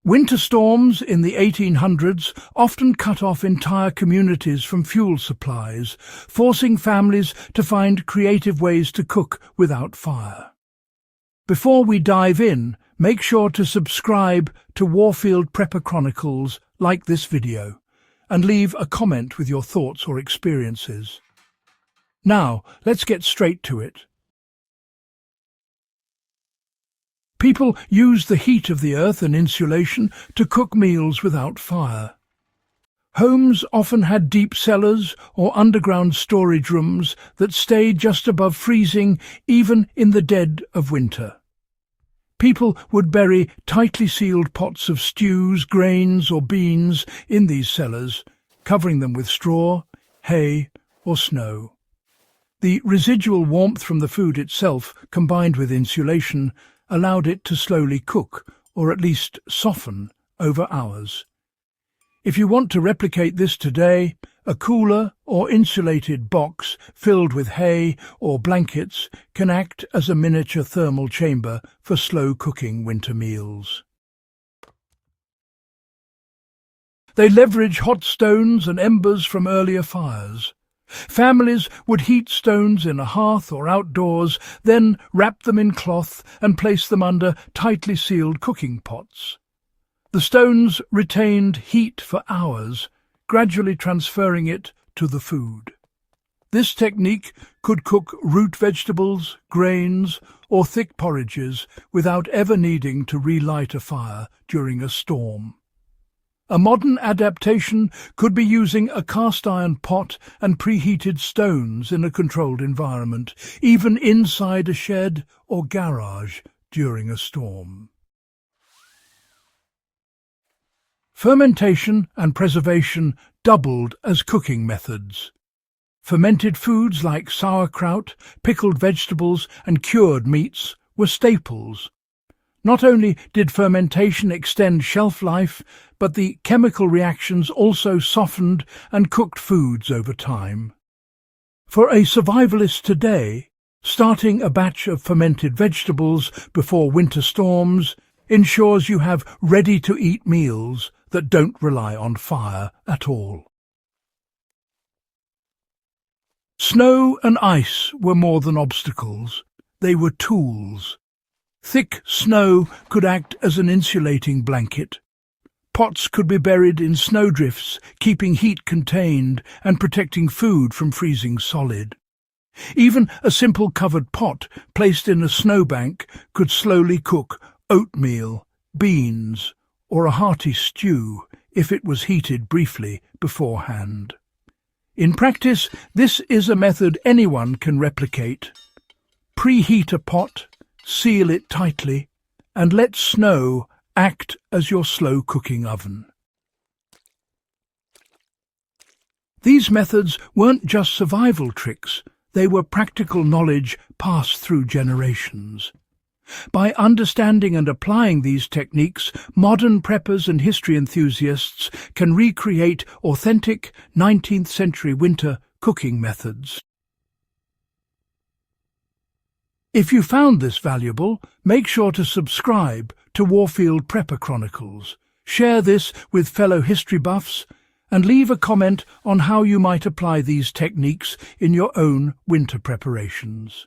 Winter storms in the 1800s often cut off entire communities from fuel supplies, forcing families to find creative ways to cook without fire. Before we dive in, make sure to subscribe to Warfield Prepper Chronicles, like this video, and leave a comment with your thoughts or experiences. Now, let's get straight to it. People used the heat of the earth and insulation to cook meals without fire. Homes often had deep cellars or underground storage rooms that stayed just above freezing even in the dead of winter. People would bury tightly sealed pots of stews, grains or beans in these cellars, covering them with straw, hay or snow. The residual warmth from the food itself, combined with insulation, allowed it to slowly cook, or at least soften, over hours. If you want to replicate this today, a cooler or insulated box filled with hay or blankets can act as a miniature thermal chamber for slow-cooking winter meals. They leverage hot stones and embers from earlier fires. Families would heat stones in a hearth or outdoors, then wrap them in cloth and place them under tightly sealed cooking pots. The stones retained heat for hours, gradually transferring it to the food. This technique could cook root vegetables, grains, or thick porridges without ever needing to relight a fire during a storm. A modern adaptation could be using a cast-iron pot and preheated stones in a controlled environment, even inside a shed or garage during a storm. Fermentation and preservation doubled as cooking methods. Fermented foods like sauerkraut, pickled vegetables and cured meats were staples. Not only did fermentation extend shelf life, but the chemical reactions also softened and cooked foods over time. For a survivalist today, starting a batch of fermented vegetables before winter storms ensures you have ready-to-eat meals that don't rely on fire at all. Snow and ice were more than obstacles. They were tools. Thick snow could act as an insulating blanket. Pots could be buried in snowdrifts, keeping heat contained and protecting food from freezing solid. Even a simple covered pot placed in a snowbank could slowly cook oatmeal, beans, or a hearty stew if it was heated briefly beforehand. In practice, this is a method anyone can replicate. Preheat a pot, seal it tightly, and let snow act as your slow-cooking oven. These methods weren't just survival tricks, they were practical knowledge passed through generations. By understanding and applying these techniques, modern preppers and history enthusiasts can recreate authentic 19th-century winter cooking methods. If you found this valuable, make sure to subscribe to Warfield Prepper Chronicles, share this with fellow history buffs, and leave a comment on how you might apply these techniques in your own winter preparations.